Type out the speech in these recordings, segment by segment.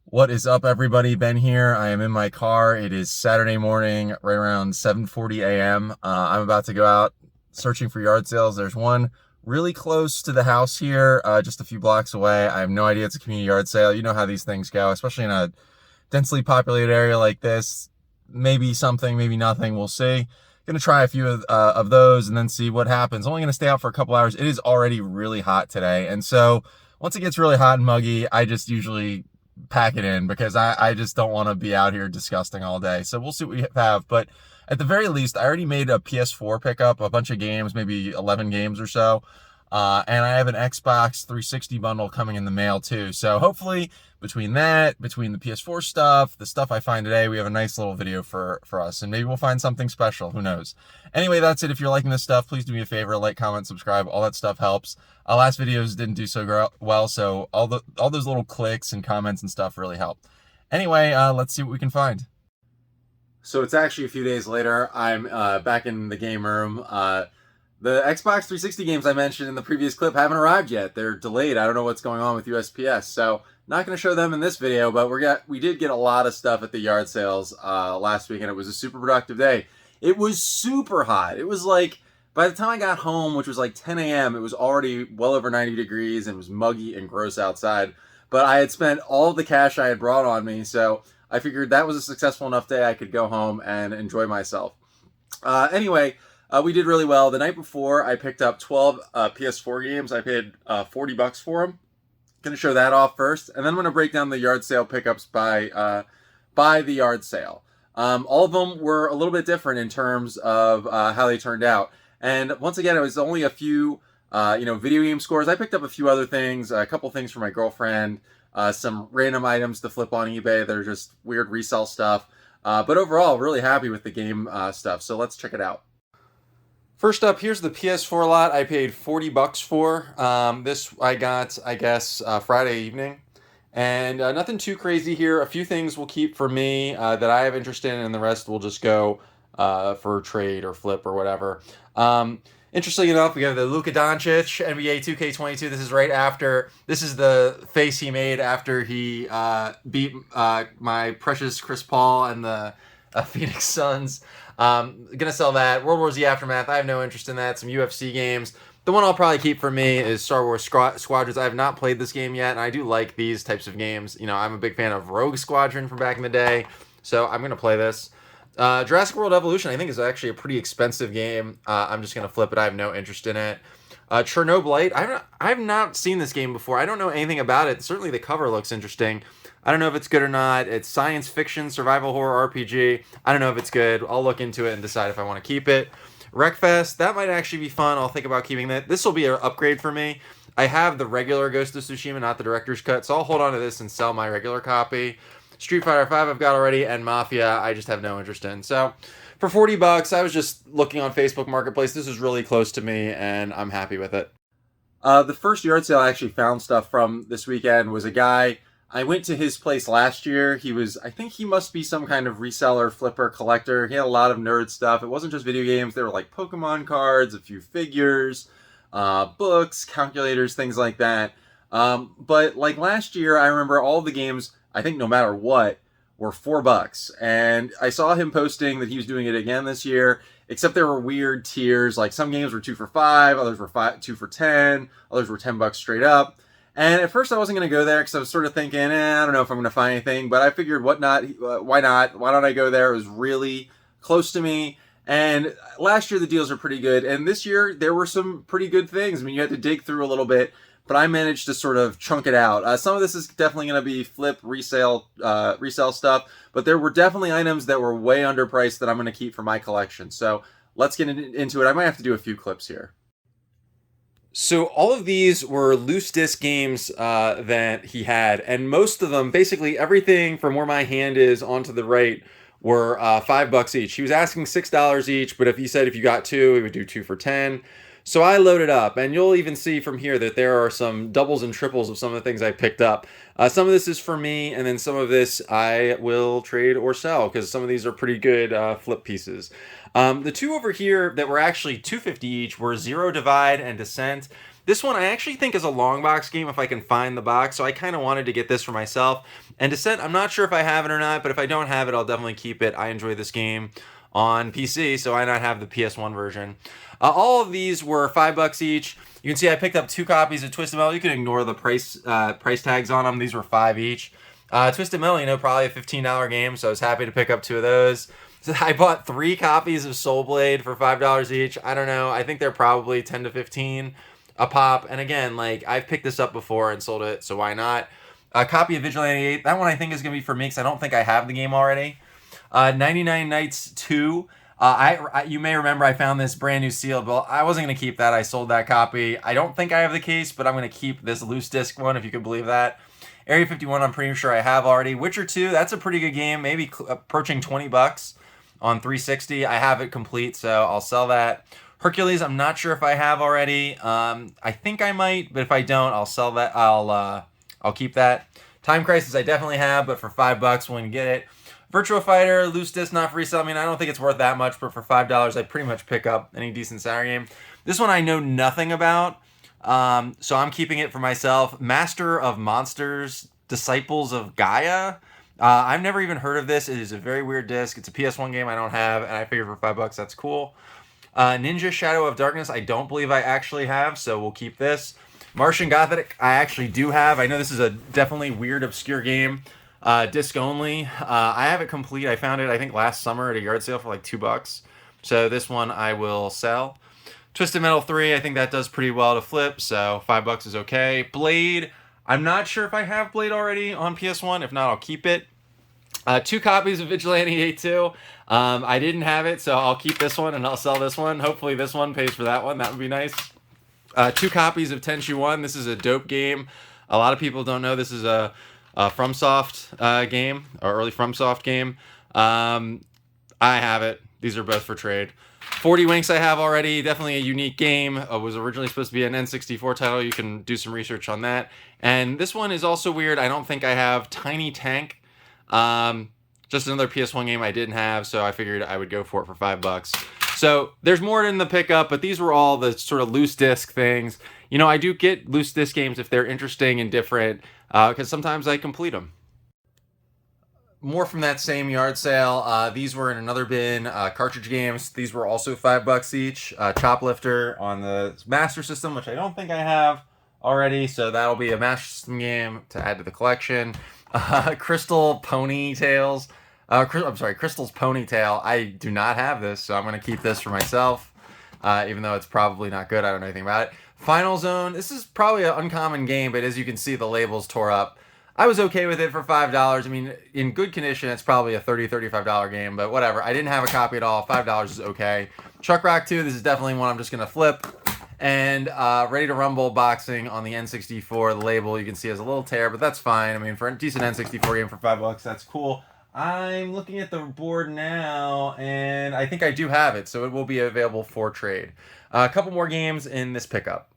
What is up, everybody? Ben here. I am in my car. It is Saturday morning, right around 7:40 a.m. I'm about to go out searching for yard sales. There's one really close to the house here, just a few blocks away. I have no idea it's a community yard sale. You know how these things go, especially in a densely populated area like this. Maybe something, maybe nothing. We'll see. Gonna try a few of those and then see what happens. Only gonna stay out for a couple hours. It is already really hot today, and so once it gets really hot and muggy, I just usually pack it in because I just don't want to be out here disgusting all day. So we'll see what we have. But at the very least, I already made a PS4 pickup, a bunch of games, maybe 11 games or so. And I have an Xbox 360 bundle coming in the mail too. So hopefully between the PS4 stuff, the stuff I find today, we have a nice little video for us. And maybe we'll find something special. Who knows? Anyway, that's it. If you're liking this stuff, please do me a favor, like, comment, subscribe. All that stuff helps. Last videos didn't do so well, so all those little clicks and comments and stuff really help. Anyway, let's see what we can find. So it's actually a few days later. I'm back in the game room. The Xbox 360 games I mentioned in the previous clip haven't arrived yet. They're delayed. I don't know what's going on with USPS, so not going to show them in this video. But we did get a lot of stuff at the yard sales last week, and it was a super productive day. It was super hot. It was like, by the time I got home, which was like 10 a.m., it was already well over 90 degrees and it was muggy and gross outside. But I had spent all the cash I had brought on me, so I figured that was a successful enough day I could go home and enjoy myself. Anyway, we did really well. The night before, I picked up 12 PS4 games. I paid $40 for them. Gonna show that off first, and then I'm gonna break down the yard sale pickups by the yard sale. All of them were a little bit different in terms of how they turned out. And once again, it was only a few, video game scores. I picked up a few other things, a couple things for my girlfriend, some random items to flip on eBay. They're just weird resale stuff. But overall, really happy with the game stuff. So let's check it out. First up, here's the PS4 lot I paid $40 for. This I got, I guess, Friday evening. And nothing too crazy here. A few things will keep for me that I have interest in, and the rest will just go for trade or flip or whatever. Interestingly enough, we have the Luka Doncic NBA 2K22. This is the face he made after he beat my precious Chris Paul and the Phoenix Suns. Gonna sell that. World War Z Aftermath, I have no interest in that. Some UFC games. The one I'll probably keep for me is Star Wars Squadrons. I have not played this game yet, and I do like these types of games. You know, I'm a big fan of Rogue Squadron from back in the day, so I'm gonna play this. Jurassic World Evolution, I think, is actually a pretty expensive game. I'm just gonna flip it. I have no interest in it. Chernobylite, I've not seen this game before. I don't know anything about it. Certainly the cover looks interesting. I don't know if it's good or not. It's science fiction, survival horror RPG. I don't know if it's good. I'll look into it and decide if I want to keep it. Wreckfest, that might actually be fun. I'll think about keeping that. This will be an upgrade for me. I have the regular Ghost of Tsushima, not the director's cut, so I'll hold on to this and sell my regular copy. Street Fighter 5 I've got already, and Mafia I just have no interest in. So for $40, I was just looking on Facebook Marketplace. This is really close to me, and I'm happy with it. The first yard sale I actually found stuff from this weekend was a guy. I went to his place last year. I think he must be some kind of reseller, flipper, collector. He had a lot of nerd stuff. It wasn't just video games. There were like Pokemon cards, a few figures, books, calculators, things like that. But like last year, I remember all the games, I think no matter what, were $4. And I saw him posting that he was doing it again this year, except there were weird tiers. Like some games were 2 for $5, others were 2 for 10, others were $10 straight up. And at first I wasn't going to go there because I was sort of thinking, I don't know if I'm going to find anything. But I figured, why not? Why don't I go there? It was really close to me. And last year the deals were pretty good. And this year there were some pretty good things. I mean, you had to dig through a little bit. But I managed to sort of chunk it out. Some of this is definitely going to be flip, resale stuff. But there were definitely items that were way underpriced that I'm going to keep for my collection. So let's get into it. I might have to do a few clips here. So all of these were loose disc games that he had, and most of them, basically everything from where my hand is onto the right, were $5 each. He was asking $6 each, but if he said if you got two, he would do 2 for 10. So I loaded up, and you'll even see from here that there are some doubles and triples of some of the things I picked up. Some of this is for me, and then some of this I will trade or sell, because some of these are pretty good flip pieces. The two over here that were actually $2.50 each were Zero Divide and Descent. This one I actually think is a long box game if I can find the box, so I kind of wanted to get this for myself. And Descent, I'm not sure if I have it or not, but if I don't have it, I'll definitely keep it. I enjoy this game on PC, so why not have the PS1 version? All of these were $5 each. You can see I picked up 2 copies of Twisted Metal. You can ignore the price tags on them. These were $5 each. Twisted Metal, you know, probably a $15 game, so I was happy to pick up 2 of those. So I bought 3 copies of Soul Blade for $5 each. I don't know. I think they're probably 10 to 15 a pop. And again, like, I've picked this up before and sold it, so why not? A copy of Vigilante 8. That one I think is going to be for me because I don't think I have the game already. 99 Nights 2. You may remember I found this brand new sealed. Well, I wasn't going to keep that. I sold that copy. I don't think I have the case, but I'm going to keep this loose disc one, if you could believe that. Area 51, I'm pretty sure I have already. Witcher 2, that's a pretty good game. Maybe approaching $20 on 360. I have it complete, so I'll sell that. Hercules, I'm not sure if I have already. I think I might, but if I don't, I'll sell that. I'll keep that. Time Crisis, I definitely have, but for $5 when you get it. Virtua Fighter, loose disc, not for resale. I mean, I don't think it's worth that much, but for $5, I pretty much pick up any decent Saturday game. This one I know nothing about, so I'm keeping it for myself. Master of Monsters, Disciples of Gaia. I've never even heard of this. It is a very weird disc. It's a PS1 game I don't have, and I figured for $5 that's cool. Ninja Shadow of Darkness, I don't believe I actually have, so we'll keep this. Martian Gothic, I actually do have. I know this is a definitely weird, obscure game. Disc only. I have it complete. I found it, I think, last summer at a yard sale for like $2. So this one I will sell. Twisted Metal 3, I think that does pretty well to flip, so $5 is okay. Blade, I'm not sure if I have Blade already on PS1. If not, I'll keep it. 2 copies of Vigilante 8 too. I didn't have it, so I'll keep this one and I'll sell this one. Hopefully this one pays for that one. That would be nice. 2 copies of Tenchu 1. This is a dope game. A lot of people don't know this is a FromSoft game, or early FromSoft game. I have it. These are both for trade. 40 Winks I have already. Definitely a unique game. It was originally supposed to be an N64 title. You can do some research on that. And this one is also weird. I don't think I have Tiny Tank. Just another PS1 game I didn't have, so I figured I would go for it for $5. So there's more in the pickup, but these were all the sort of loose disc things. You know, I do get loose disc games if they're interesting and different, because sometimes I complete them. More from that same yard sale. These were in another bin. Cartridge games. These were also $5 each. Choplifter on the Master System, which I don't think I have already, so that'll be a Master System game to add to the collection. Crystal Ponytails. I'm sorry, Crystal's Ponytail. I do not have this, so I'm going to keep this for myself, even though it's probably not good. I don't know anything about it. Final Zone. This is probably an uncommon game, but as you can see, the label's tore up. I was okay with it for $5. I mean, in good condition, it's probably a $30, $35 game, but whatever. I didn't have a copy at all. $5 is okay. Chuck Rock 2, this is definitely one I'm just going to flip. And Ready to Rumble Boxing on the N64. The label you can see has a little tear, but that's fine. I mean, for a decent N64 game for $5, that's cool. I'm looking at the board now, and I think I do have it, so it will be available for trade. A couple more games in this pickup.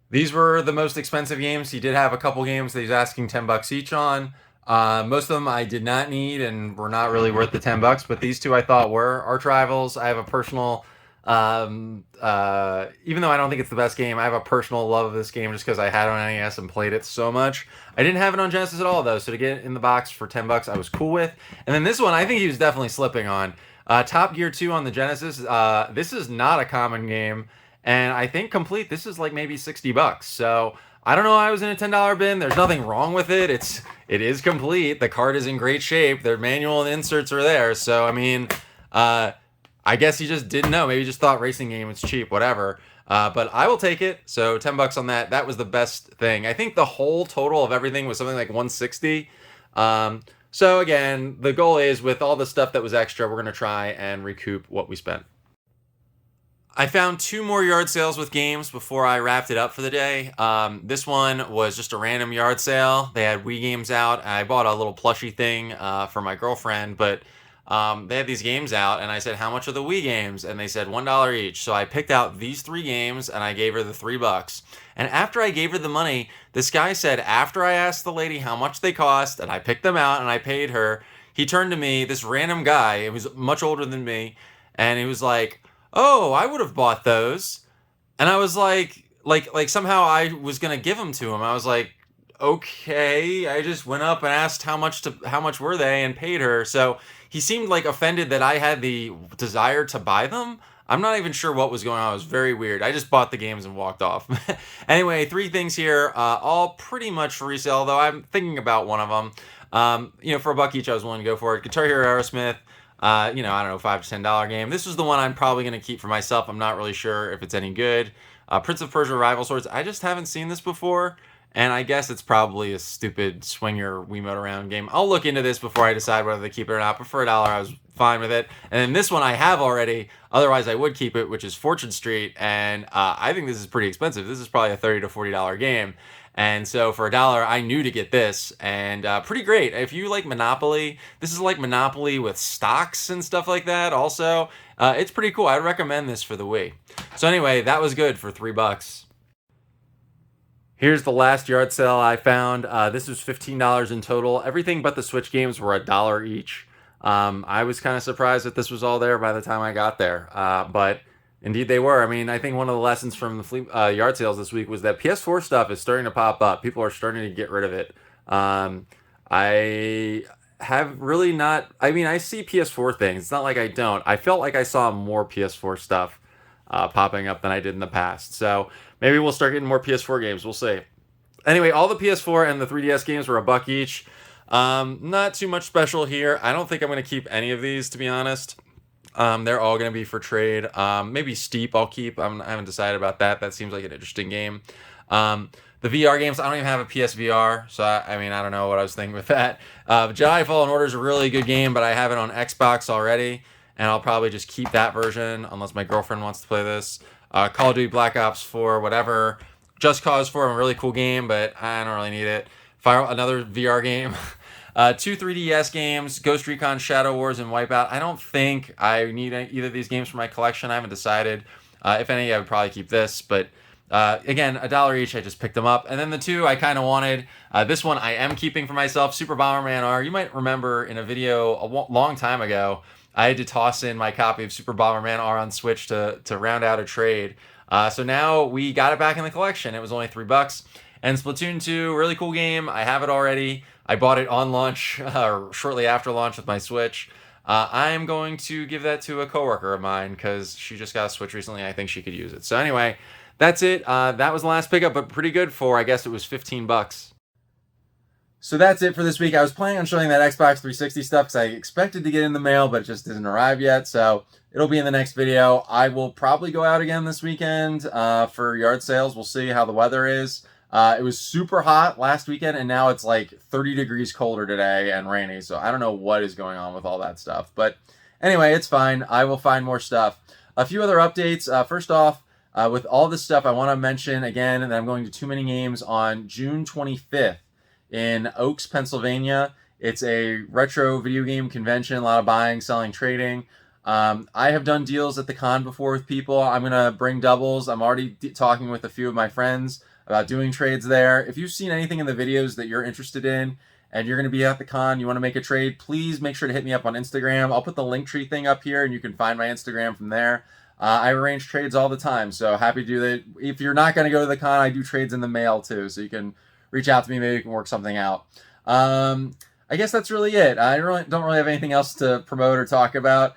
These were the most expensive games. He did have a couple games that he's asking $10 each on. Most of them I did not need and were not really worth the $10, but these two I thought were. Arch Rivals, I have a personal... even though I don't think it's the best game, I have a personal love of this game just because I had it on NES and played it so much. I didn't have it on Genesis at all, though, so to get it in the box for $10 I was cool with. And then this one, I think he was definitely slipping on. Top Gear 2 on the Genesis. This is not a common game, and I think complete, this is like maybe $60. So I don't know, I was in a $10 bin. There's nothing wrong with it. It is complete. The card is in great shape. Their manual and inserts are there. So, I mean... I guess he just didn't know. Maybe he just thought racing game was cheap, whatever. But I will take it. So $10 on that. That was the best thing. I think the whole total of everything was something like $160. So again, the goal is with all the stuff that was extra, we're going to try and recoup what we spent. I found 2 more yard sales with games before I wrapped it up for the day. This one was just a random yard sale. They had Wii games out. I bought a little plushie thing for my girlfriend, but they had these games out, and I said, how much are the Wii games? And they said $1 each. So I picked out these 3 games, and I gave her the $3. And after I gave her the money, this guy said, after I asked the lady how much they cost, and I picked them out, and I paid her, he turned to me, this random guy, he was much older than me, and he was like, oh, I would have bought those. And I was like, like somehow I was gonna give them to him. I was like, okay. I just went up and asked how much were they and paid her. So he seemed like offended that I had the desire to buy them. I'm not even sure what was going on. It was very weird. I just bought the games and walked off. Anyway, three things here, all pretty much for resale, though I'm thinking about one of them. For a buck each, I was willing to go for it. Guitar Hero Aerosmith. I don't know, $5 to $10 game. This was the one I'm probably going to keep for myself. I'm not really sure if it's any good. Prince of Persia Rival Swords. I just haven't seen this before. And I guess it's probably a stupid swing your Wiimote around game. I'll look into this before I decide whether to keep it or not. But for $1, I was fine with it. And then this one I have already. Otherwise, I would keep it, which is Fortune Street. And I think this is pretty expensive. This is probably a $30 to $40 game. And so for $1, I knew to get this, and pretty great. If you like Monopoly, this is like Monopoly with stocks and stuff like that. Also, it's pretty cool. I'd recommend this for the Wii. So anyway, that was good for $3. Here's the last yard sale I found. This was $15 in total. Everything but the Switch games were $1 each. I was kind of surprised that this was all there by the time I got there, but indeed they were. I mean, I think one of the lessons from the yard sales this week was that PS4 stuff is starting to pop up. People are starting to get rid of it. I have really not. I mean, I see PS4 things. It's not like I don't. I felt like I saw more PS4 stuff popping up than I did in the past. So maybe we'll start getting more PS4 games. We'll see. Anyway, all the PS4 and the 3DS games were $1 each. Not too much special here. I don't think I'm going to keep any of these, to be honest. They're all going to be for trade. Maybe Steep I'll keep. I haven't decided about that. That seems like an interesting game. The VR games, I don't even have a PSVR, so I mean, I don't know what I was thinking with that. Jedi Fallen Order is a really good game, but I have it on Xbox already, and I'll probably just keep that version unless my girlfriend wants to play this. Call of Duty Black Ops 4, whatever. Just Cause 4, a really cool game, but I don't really need it. Another VR game. Two 3DS games, Ghost Recon Shadow Wars and Wipeout. I don't think I need either of these games for my collection. I haven't decided. If any, I would probably keep this. But again, $1 each. I just picked them up. And then the two I kind of wanted. This one I am keeping for myself, Super Bomberman R. You might remember in a video a long time ago, I had to toss in my copy of Super Bomberman R on Switch to round out a trade. So now we got it back in the collection. It was only $3. And Splatoon 2, really cool game. I have it already. I bought it on launch, or shortly after launch with my Switch. I am going to give that to a coworker of mine because she just got a Switch recently. I think she could use it. So anyway, that's it. That was the last pickup, but pretty good for, I guess it was $15. So that's it for this week. I was planning on showing that Xbox 360 stuff because I expected to get in the mail, but it just didn't arrive yet. So it'll be in the next video. I will probably go out again this weekend for yard sales. We'll see how the weather is. It was super hot last weekend, and now it's like 30 degrees colder today and rainy. So I don't know what is going on with all that stuff. But anyway, it's fine. I will find more stuff. A few other updates. First off, with all this stuff, I want to mention again that I'm going to Too Many Games on June 25th in Oaks, Pennsylvania. It's a retro video game convention, a lot of buying, selling, trading. I have done deals at the con before with people. I'm going to bring doubles. I'm already talking with a few of my friends about doing trades there. If you've seen anything in the videos that you're interested in and you're going to be at the con, you want to make a trade, please make sure to hit me up on Instagram. I'll put the Linktree thing up here and you can find my Instagram from there. I arrange trades all the time, so happy to do that. If you're not going to go to the con, I do trades in the mail too, so you can reach out to me. Maybe we can work something out. I guess that's really it. I don't really have anything else to promote or talk about.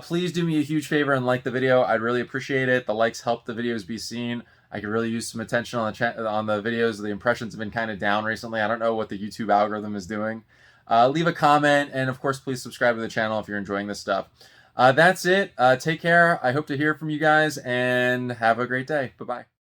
Please do me a huge favor and like the video. I'd really appreciate it. The likes help the videos be seen. I could really use some attention on the videos. The impressions have been kind of down recently. I don't know what the YouTube algorithm is doing. Leave a comment, and of course, please subscribe to the channel if you're enjoying this stuff. That's it. Take care. I hope to hear from you guys, and have a great day. Bye-bye.